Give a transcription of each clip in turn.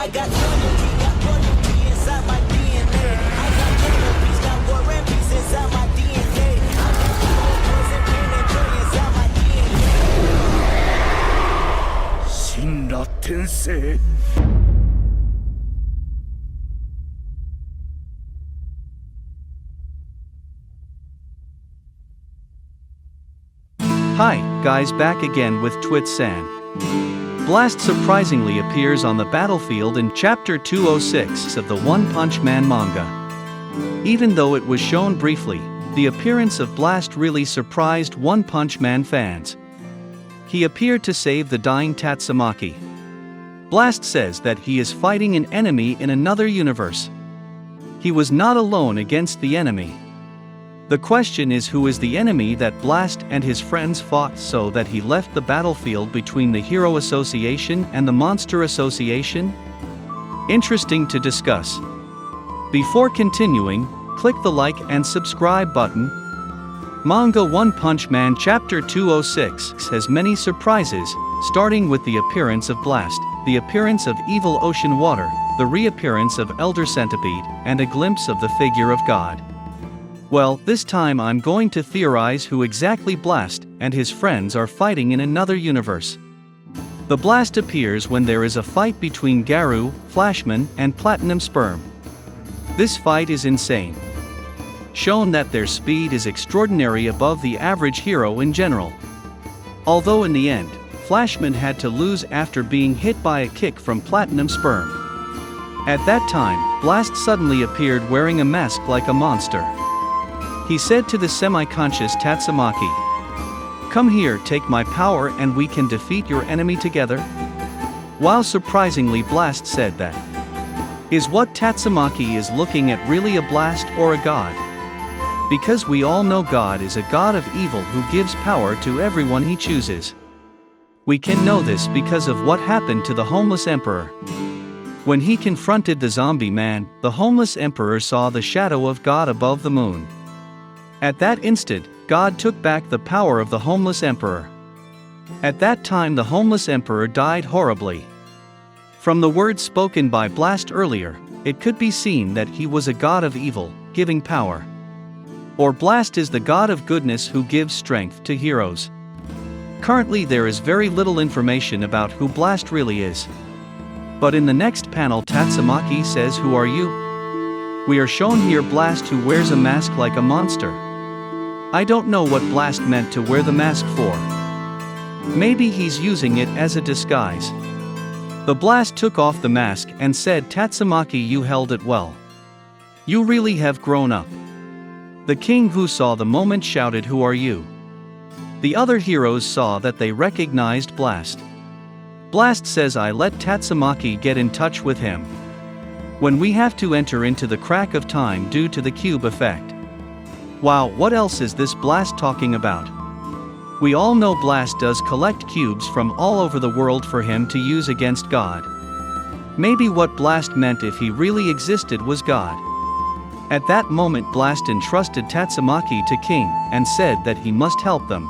I got loyalty, got royalty inside my DNA. I got canopies, got war and peace inside my DNA. I got poison, pain, and joy inside my DNA. 神羅転生 Hi, guys, back again with Twits-san. Blast surprisingly appears on the battlefield in Chapter 206 of the One Punch Man manga. Even though it was shown briefly, the appearance of Blast really surprised One Punch Man fans. He appeared to save the dying Tatsumaki. Blast says that he is fighting an enemy in another universe. He was not alone against the enemy. The question is, who is the enemy that Blast and his friends fought so that he left the battlefield between the Hero Association and the Monster Association? Interesting to discuss. Before continuing, click the like and subscribe button. Manga One Punch Man Chapter 206 has many surprises, starting with the appearance of Blast, the appearance of evil ocean water, the reappearance of Elder Centipede, and a glimpse of the figure of God. Well, this time I'm going to theorize who exactly Blast and his friends are fighting in another universe. The Blast appears when there is a fight between Garou, Flashman, and Platinum Sperm. This fight is insane. Shown that their speed is extraordinary above the average hero in general. Although in the end, Flashman had to lose after being hit by a kick from Platinum Sperm. At that time, Blast suddenly appeared wearing a mask like a monster. He said to the semi-conscious Tatsumaki, "Come here, take my power and we can defeat your enemy together." While surprisingly Blast said that. Is what Tatsumaki is looking at really a Blast or a god? Because we all know God is a god of evil who gives power to everyone he chooses. We can know this because of what happened to the homeless emperor. When he confronted the zombie man, the homeless emperor saw the shadow of God above the moon. At that instant, God took back the power of the homeless emperor. At that time the homeless emperor died horribly. From the words spoken by Blast earlier, it could be seen that he was a god of evil, giving power. Or Blast is the god of goodness who gives strength to heroes. Currently there is very little information about who Blast really is. But in the next panel Tatsumaki says, "Who are you?" We are shown here Blast who wears a mask like a monster. I don't know what Blast meant to wear the mask for. Maybe he's using it as a disguise. The Blast took off the mask and said, "Tatsumaki, you held it well. You really have grown up." The king who saw the moment shouted, "Who are you?" The other heroes saw that they recognized Blast. Blast says, "I let Tatsumaki get in touch with him. When we have to enter into the crack of time due to the cube effect." Wow, what else is this Blast talking about? We all know Blast does collect cubes from all over the world for him to use against God. Maybe what Blast meant if he really existed was God. At that moment Blast entrusted Tatsumaki to King and said that he must help them.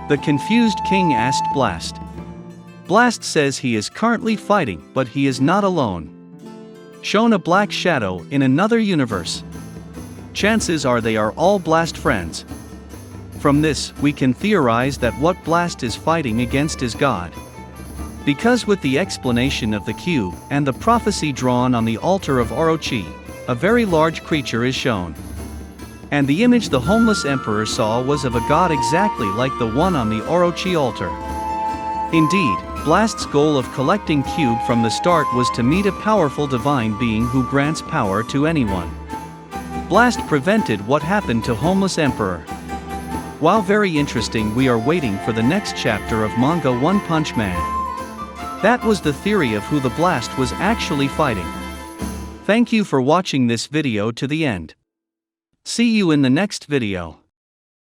The confused King asked Blast. Blast says he is currently fighting, but he is not alone. Shown a black shadow in another universe. Chances are they are all Blast friends. From this, we can theorize that what Blast is fighting against is God. Because with the explanation of the cube and the prophecy drawn on the altar of Orochi, a very large creature is shown. And the image the homeless emperor saw was of a god exactly like the one on the Orochi altar. Indeed, Blast's goal of collecting cube from the start was to meet a powerful divine being who grants power to anyone. Blast prevented what happened to homeless emperor. While very interesting, we are waiting for the next chapter of Manga One Punch Man. That was the theory of who the Blast was actually fighting. Thank you for watching this video to the end. See you in the next video.